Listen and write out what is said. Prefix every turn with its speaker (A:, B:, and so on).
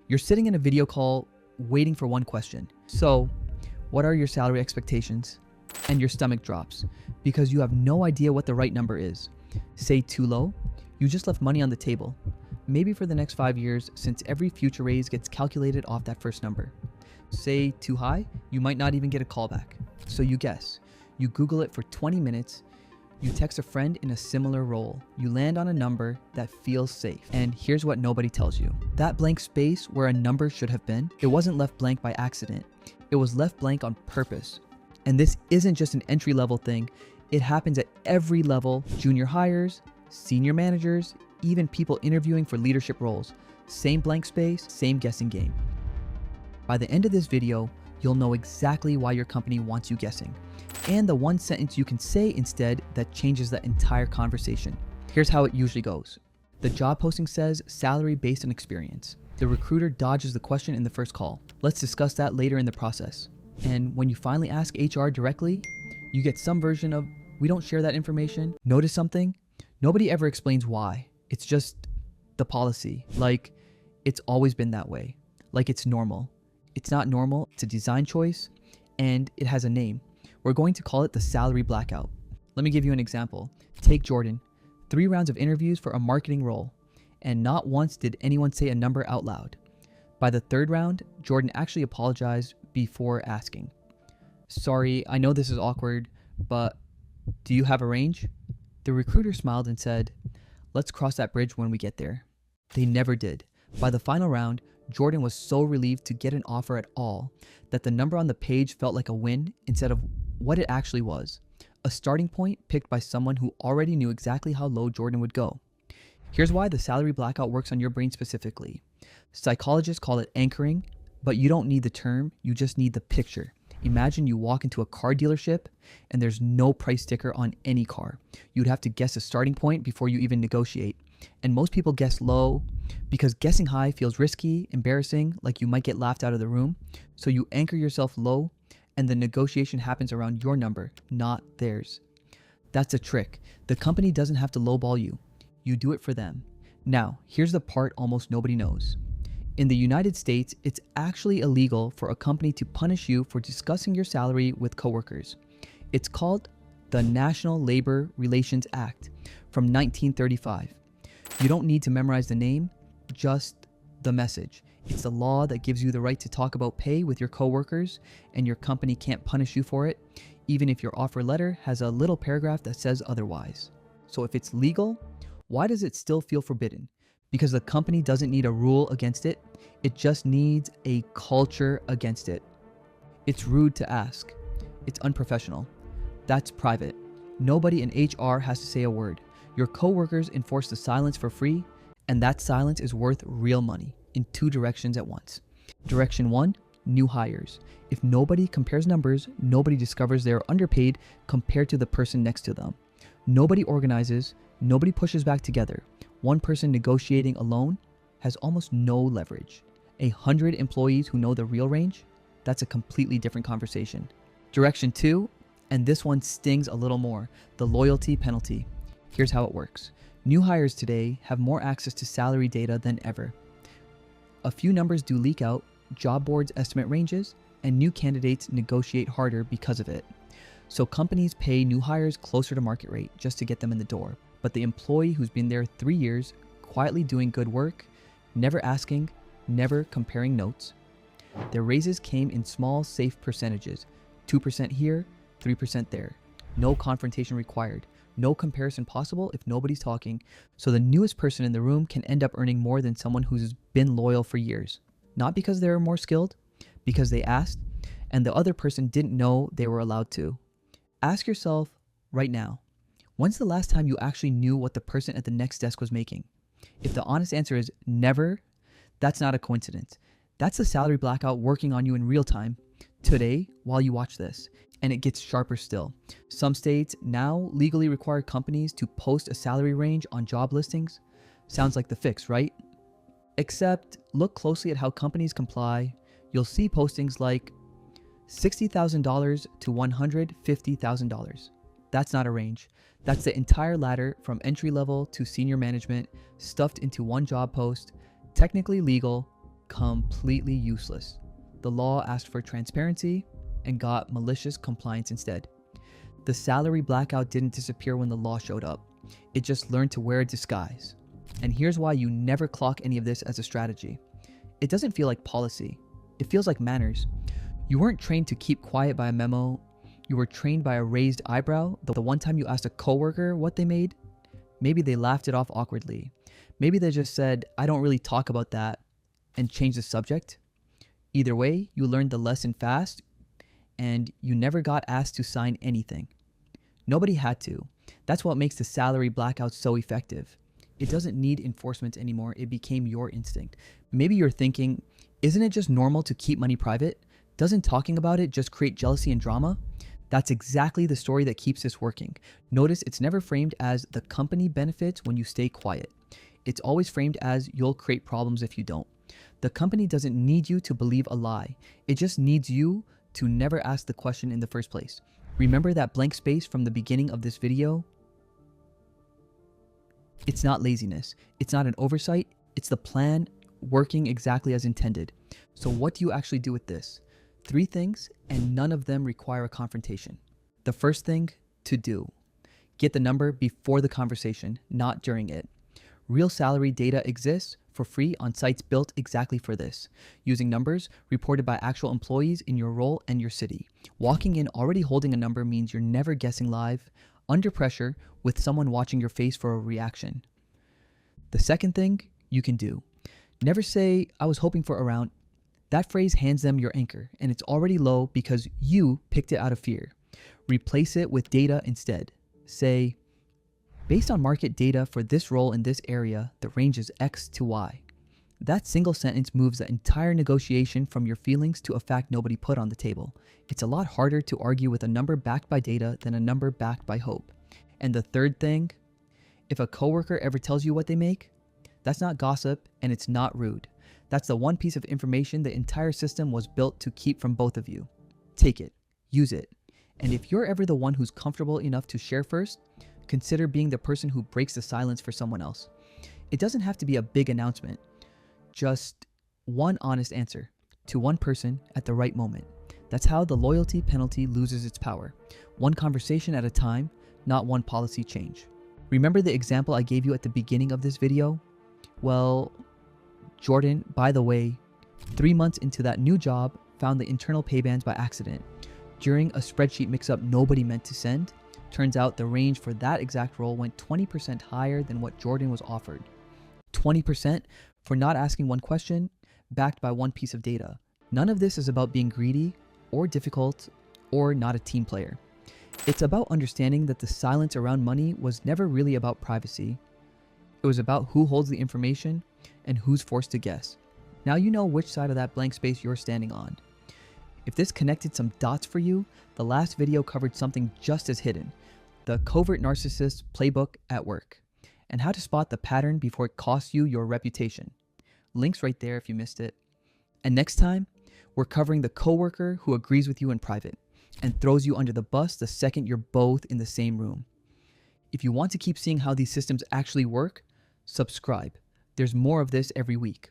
A: You're sitting in a video call waiting for one question. So, what are your salary expectations? And your stomach drops because you have no idea what the right number is. Say too low, you just left money on the table. Maybe for the next 5 years, since every future raise gets calculated off that first number. Say too high, you might not even get a call back. So you guess. You Google it for 20 minutes. You text a friend in a similar role. You land on a number that feels safe. And here's what nobody tells you. That blank space where a number should have been, it wasn't left blank by accident. It was left blank on purpose. And this isn't just an entry-level thing. It happens at every level: junior hires, senior managers, even people interviewing for leadership roles. Same blank space, same guessing game. By the end of this video, you'll know exactly why your company wants you guessing, and the one sentence you can say instead that changes the entire conversation. Here's how it usually goes. The job posting says salary based on experience. The recruiter dodges the question in the first call. Let's discuss that later in the process. And when you finally ask HR directly, you get some version of, we don't share that information. Notice something? Nobody ever explains why. It's just the policy. Like, it's always been that way. Like it's normal. It's not normal, it's a design choice, and it has a name. We're going to call it the salary blackout. Let me give you an example. Take Jordan. 3 rounds of interviews for a marketing role, and not once did anyone say a number out loud. By the 3rd round, Jordan actually apologized before asking. Sorry, I know this is awkward, but do you have a range? The recruiter smiled and said, let's cross that bridge when we get there. They never did. By the final round, Jordan was so relieved to get an offer at all that the number on the page felt like a win instead of what it actually was. A starting point picked by someone who already knew exactly how low Jordan would go. Here's why the salary blackout works on your brain specifically. Psychologists call it anchoring, but you don't need the term, you just need the picture. Imagine you walk into a car dealership and there's no price sticker on any car. You'd have to guess a starting point before you even negotiate. And most people guess low because guessing high feels risky, embarrassing, like you might get laughed out of the room. So you anchor yourself low and the negotiation happens around your number, not theirs. That's a trick. The company doesn't have to lowball you. You do it for them. Now, here's the part almost nobody knows. In the United States, it's actually illegal for a company to punish you for discussing your salary with coworkers. It's called the National Labor Relations Act from 1935. You don't need to memorize the name, just the message. It's the law that gives you the right to talk about pay with your coworkers, and your company can't punish you for it, even if your offer letter has a little paragraph that says otherwise. So if it's legal, why does it still feel forbidden? Because the company doesn't need a rule against it, it just needs a culture against it. It's rude to ask. It's unprofessional. That's private. Nobody in HR has to say a word. Your coworkers enforce the silence for free, and that silence is worth real money in 2 directions at once. Direction 1, new hires. If nobody compares numbers, nobody discovers they're underpaid compared to the person next to them. Nobody organizes, nobody pushes back together. One person negotiating alone has almost no leverage. 100 employees who know the real range, that's a completely different conversation. Direction 2, and this one stings a little more, the loyalty penalty. Here's how it works. New hires today have more access to salary data than ever. A few numbers do leak out, job boards estimate ranges, and new candidates negotiate harder because of it. So companies pay new hires closer to market rate just to get them in the door. But the employee who's been there 3 years, quietly doing good work, never asking, never comparing notes, their raises came in small, safe percentages. 2% here, 3% there. No confrontation required. No comparison possible if nobody's talking. So the newest person in the room can end up earning more than someone who's been loyal for years. Not because they're more skilled, because they asked, and the other person didn't know they were allowed to. Ask yourself right now, when's the last time you actually knew what the person at the next desk was making? If the honest answer is never, that's not a coincidence. That's the salary blackout working on you in real time, today, while you watch this. And it gets sharper still. Some states now legally require companies to post a salary range on job listings. Sounds like the fix, right? Except look closely at how companies comply. You'll see postings like $60,000 to $150,000. That's not a range. That's the entire ladder from entry level to senior management stuffed into one job post, technically legal, Completely useless. The law asked for transparency and got malicious compliance instead. The salary blackout didn't disappear when the law showed up. It just learned to wear a disguise. And here's why you never clock any of this as a strategy. It doesn't feel like policy. It feels like manners. You weren't trained to keep quiet by a memo. You were trained by a raised eyebrow. The one time you asked a coworker what they made, maybe they laughed it off awkwardly. Maybe they just said, "I don't really talk about that," and changed the subject. Either way, you learned the lesson fast and you never got asked to sign anything. Nobody had to. That's what makes the salary blackout so effective. It doesn't need enforcement anymore. It became your instinct. Maybe you're thinking, isn't it just normal to keep money private? Doesn't talking about it just create jealousy and drama? That's exactly the story that keeps this working. Notice it's never framed as the company benefits when you stay quiet. It's always framed as you'll create problems if you don't. The company doesn't need you to believe a lie. It just needs you to never ask the question in the first place. Remember that blank space from the beginning of this video? It's not laziness. It's not an oversight. It's the plan working exactly as intended. So what do you actually do with this? 3 things, and none of them require a confrontation. The first thing to do: get the number before the conversation, not during it. Real salary data exists for free on sites built exactly for this, using numbers reported by actual employees in your role and your city. Walking in already holding a number means you're never guessing live, under pressure, with someone watching your face for a reaction. The second thing you can do: never say, "I was hoping for around." That phrase hands them your anchor, and it's already low because you picked it out of fear. Replace it with data instead. Say, "Based on market data for this role in this area, the range is X to Y." That single sentence moves the entire negotiation from your feelings to a fact nobody put on the table. It's a lot harder to argue with a number backed by data than a number backed by hope. And the third thing, if a coworker ever tells you what they make, that's not gossip and it's not rude. That's the one piece of information the entire system was built to keep from both of you. Take it, use it. And if you're ever the one who's comfortable enough to share first, consider being the person who breaks the silence for someone else. It doesn't have to be a big announcement. Just one honest answer to one person at the right moment. That's how the loyalty penalty loses its power. One conversation at a time, not one policy change. Remember the example I gave you at the beginning of this video? Well, Jordan, by the way, 3 months into that new job, found the internal pay bands by accident. During a spreadsheet mix-up nobody meant to send, turns out the range for that exact role went 20% higher than what Jordan was offered. 20% for not asking one question, backed by one piece of data. None of this is about being greedy or difficult or not a team player. It's about understanding that the silence around money was never really about privacy. It was about who holds the information and who's forced to guess. Now you know which side of that blank space you're standing on. If this connected some dots for you, the last video covered something just as hidden: the covert narcissist playbook at work, and how to spot the pattern before it costs you your reputation. Links right there if you missed it. And next time, we're covering the coworker who agrees with you in private and throws you under the bus the second you're both in the same room. If you want to keep seeing how these systems actually work, subscribe. There's more of this every week.